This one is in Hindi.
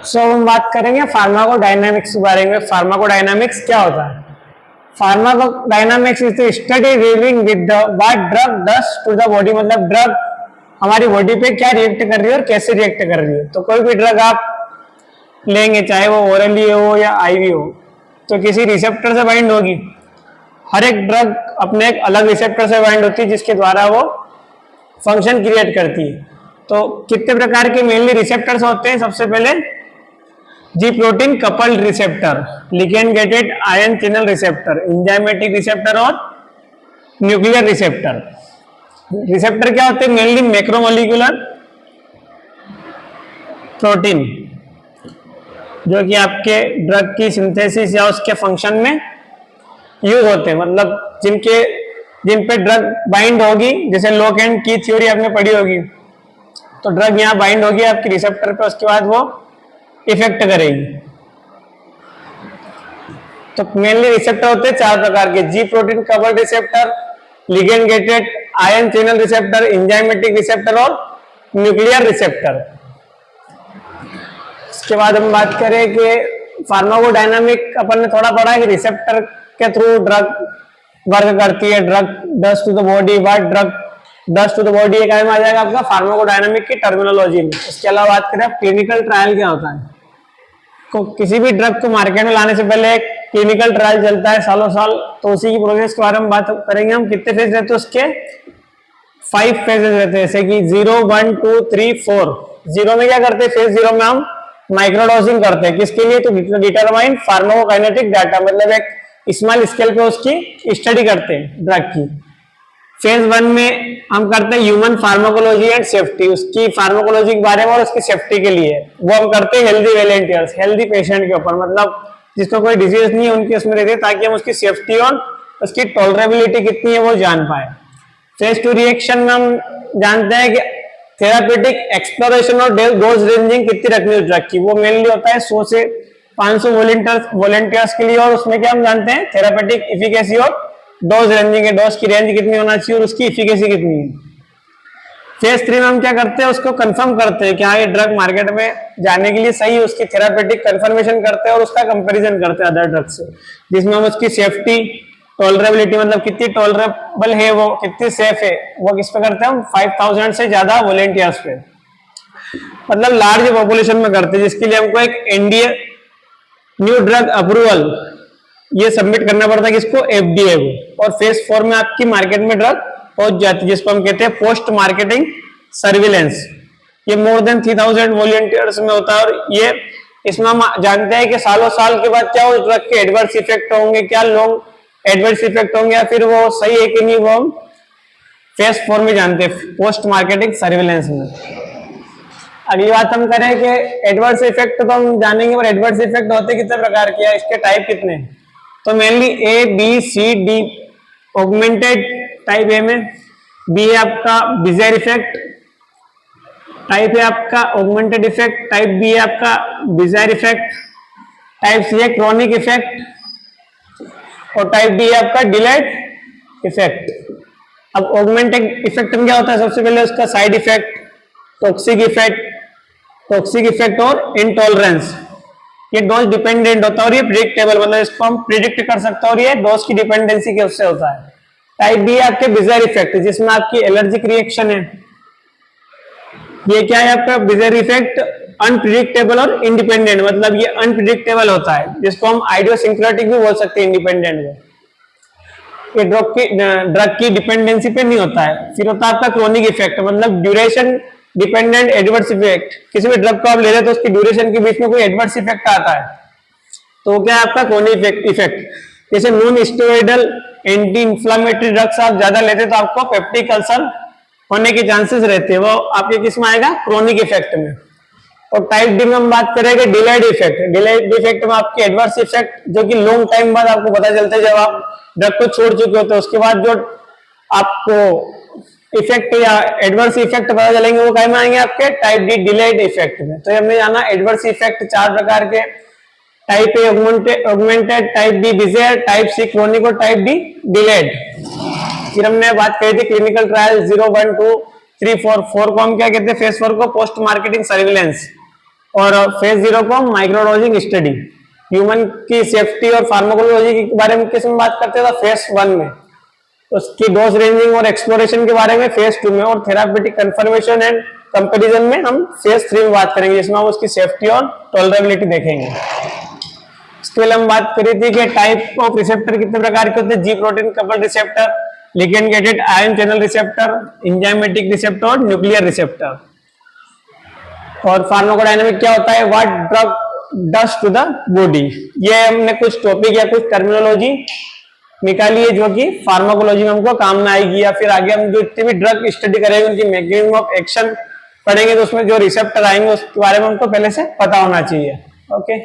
हम बात करेंगे फार्माकोडायनामिक्स के बारे में। फार्माकोडायनामिक्स क्या होता है? Pharmacodynamics is the study dealing with the what drug does to the body, मतलब ड्रग हमारी बॉडी पे क्या रिएक्ट कर रही है और कैसे रिएक्ट कर रही है। तो कोई भी ड्रग आप लेंगे, चाहे वो ओरली हो या आईवी हो, तो किसी रिसेप्टर से बाइंड होगी। हर एक ड्रग अपने एक अलग रिसेप्टर से बाइंड होती है जिसके द्वारा वो फंक्शन क्रिएट करती है। तो कितने प्रकार के मेनली रिसेप्टर्स होते हैं? सबसे पहले जी protein coupled receptor, ligand gated ion channel receptor, enzymatic receptor और न्यूक्लियर रिसेप्टर। रिसेप्टर क्या होते हैं? मेनली मैक्रोमोलिकुलर प्रोटीन, जो कि आपके ड्रग की सिंथेसिस या उसके फंक्शन में यूज होते हैं, मतलब जिन पे ड्रग बाइंड होगी। जैसे लॉक एंड की थ्योरी आपने पढ़ी होगी, तो ड्रग यहाँ बाइंड होगी आपके रिसेप्टर पे, उसके बाद वो इफेक्ट करेगी। तो मेनली रिसेप्टर होते हैं चार प्रकार के: जी protein coupled receptor, ligand gated ion channel receptor, enzymatic receptor और न्यूक्लियर रिसेप्टर। इसके बाद हम बात करें कि फार्माकोडायनामिक अपन ने थोड़ा पढ़ा है कि रिसेप्टर के थ्रू ड्रग वर्क करती है। Drug does to the body, what drug does to the body, एक आ जाएगा आपका फार्माकोडायनामिक की टर्मिनोलॉजी में। इसके अलावा बात करें आप क्लिनिकल ट्रायल क्या होता है। तो किसी भी ड्रग को मार्केट में लाने से पहले एक क्लिनिकल ट्रायल चलता है सालों साल। तो उसी की प्रोग्रेस के बारे में बात करेंगे हम। कितने फेज रहते हैं उसके? 5 फेजेस रहते हैं, जैसे कि 0, 1, 2, 3, 4। 0 में क्या करते हैं? फेज 0 में हम माइक्रोडोजिंग करते हैं। किसके लिए? तो डिटरमाइन फार्माकोकाइनेटिक डाटा, मतलब एक स्मॉल स्केल पे उसकी स्टडी करते हैं ड्रग की। फेज 1 में हम करते हैं ह्यूमन फार्माकोलॉजी एंड सेफ्टी, उसकी फार्माकोलॉजी के बारे में और उसकी सेफ्टी के लिए। वो हम करते हैं हेल्दी वॉलंटियर्स, हेल्दी पेशेंट के ऊपर, मतलब जिसको कोई डिजीज नहीं है उनके उसमें रहते हैं, ताकि हम उसकी सेफ्टी और उसकी टॉलरेबिलिटी कितनी है वो जान पाए। फेज 2 रिएक्शन में हम जानते हैं कि थेरापेटिक एक्सप्लोरेशन और डोज रेंजिंग कितनी रखनी है ड्रग की। वो मेनली होता है 100 से 500 वॉलंटियर्स के लिए, और उसमें क्या हम जानते हैं? थेरापेटिक इफिकेसी और डोज रेंजिंग है, डोज की रेंज कितनी होना चाहिए और उसकी इफिकेसी कितनी है। फेज 3 में हम क्या करते हैं? उसको कंफर्म करते हैं कि हाँ ये ड्रग मार्केट में जाने के लिए सही है, उसकी थेरापेटिक कंफर्मेशन करते हैं और उसका कंपैरिजन करते हैं अदर ड्रग से, जिसमें हम उसकी सेफ्टी, टॉलरेबिलिटी, मतलब कितनी टॉलरेबल है वो, कितनी सेफ है, वो किस पे करते हैं हम? 5000 से ज्यादा वॉलंटियर्स पे, मतलब लार्ज पॉपुलेशन में करते हैं, जिसके लिए हमको एक एनडीए न्यू ड्रग अप्रूवल ये सबमिट करना पड़ता है। किसको? एफडीए को। और फेज 4 में आपकी मार्केट में ड्रग पहुंच जाती है, जिसको हम कहते हैं पोस्ट मार्केटिंग सर्विलेंस। ये मोर देन 3000 वॉलंटियर्स में होता है, और ये इसमें हम जानते हैं कि सालों साल के बाद क्या उस ड्रग के एडवर्स इफेक्ट होंगे, क्या लॉन्ग एडवर्स इफेक्ट होंगे, या फिर वो सही है कि नहीं, वो हम फेज 4 में जानते हैं, पोस्ट मार्केटिंग सर्विलेंस में। अगली बात हम करें कि एडवर्स इफेक्ट तो हम जानेंगे, पर एडवर्स इफेक्ट होते कितने प्रकार के हैं, इसके टाइप कितने हैं? तो mainly A, B, C, D. Augmented type A में बी है आपका बिज़ायर इफेक्ट, टाइप है आपका ऑगमेंटेड इफेक्ट, टाइप बी है आपका बिज़ायर इफेक्ट, टाइप सी है क्रॉनिक इफेक्ट, और टाइप डी है आपका डिलेड इफेक्ट। अब ऑगमेंटेड इफेक्ट में क्या होता है? सबसे पहले उसका साइड इफेक्ट, टॉक्सिक इफेक्ट और इंटॉलरेंस। ये डोज डिपेंडेंट होता है और ये प्रिडिक्टेबल, मतलब इसको हम प्रिडिक्ट कर सकते हैं, और ये डोज की डिपेंडेंसी के उससे होता है। टाइप बी है आपके बिज़ायर इफेक्ट, जिसमें आपकी एलर्जिक रिएक्शन है। ये क्या है आपका बिज़ायर इफेक्ट? अनप्रिडिक्टेबल और इंडिपेंडेंट, मतलब ये अनप्रिडिक्टेबल होता है, जिसको हम आइडियोसिंक्रेटिक भी बोल सकते हैं इंडिपेंडेंट को। ये ड्रग की डिपेंडेंसी पे नहीं होता है। फिर होता है आपका क्रोनिक इफेक्ट, मतलब ड्यूरेशन डिपेंडेंट एडवर्स इफेक्ट। किसी भी ड्रग को आप ले रहे हैं तो उसकी ड्यूरेशन के बीच में कोई एडवर्स इफेक्ट आता है, तो क्या है आपका क्रोनिक इफेक्ट। जैसे non steroidal anti inflammatory drugs आप ज्यादा लेते हैं तो आपको पेप्टिक अल्सर होने के चांसेस रहते हैं, वो आपके किस में आएगा? क्रोनिक इफेक्ट में। और टाइप डी में हम बात करेंगे डिलेड इफेक्ट। डिलेड इफेक्ट में आपके एडवर्स इफेक्ट जो कि लॉन्ग टाइम बाद आपको पता चलता है, जब आप ड्रग को छोड़ चुके होते हैं, उसके बाद जो आपको इफेक्ट या एडवर्स इफेक्ट पता चलेंगे, वो कहीं में आएंगे? आपके टाइप डी डिलेड इफेक्ट में। तो हमने जाना एडवर्स इफेक्ट 4 प्रकार के: type A augmented, type B bizarre, type C chronic और टाइप डी डिलेड। फिर हमने बात करी थी क्लिनिकल ट्रायल 0, 1, 2, 3, 4। 4 को हम क्या कहते हैं? फेज 4 को पोस्ट मार्केटिंग सर्विलेंस। और फेज 0 को माइक्रोडोजिंग स्टडी, ह्यूमन की सेफ्टी और फार्माकोलॉजी के बारे में किस में बात करते थे? फेज 1 में। उसकी डोज रेंजिंग और एक्सप्लोरेशन के बारे में फेज 2 में, और थेरापेटिक कंफर्मेशन एंड कंपैरिजन में हम फेज 3 में बात करेंगे, जिसमें हम उसकी सेफ्टी और टॉलरेबिलिटी देखेंगे। इसके पहले हम बात करी थी कि टाइप ऑफ रिसेप्टर कितने प्रकार के होते हैं, G protein coupled receptor, ligand gated ion channel receptor, enzymatic receptor और न्यूक्लियर रिसेप्टर। और फार्माकोडायनामिक क्या होता है? What drug does to the body. ये हमने कुछ टॉपिक या कुछ टर्मिनोलॉजी निकाली है जो कि फार्माकोलॉजी में हमको काम में आएगी, या फिर आगे हम जो इतनी भी ड्रग स्टडी करेंगे उनकी मैकेनिज्म ऑफ एक्शन पढ़ेंगे तो उसमें जो रिसेप्टर आएंगे उसके बारे में हमको पहले से पता होना चाहिए। ओके।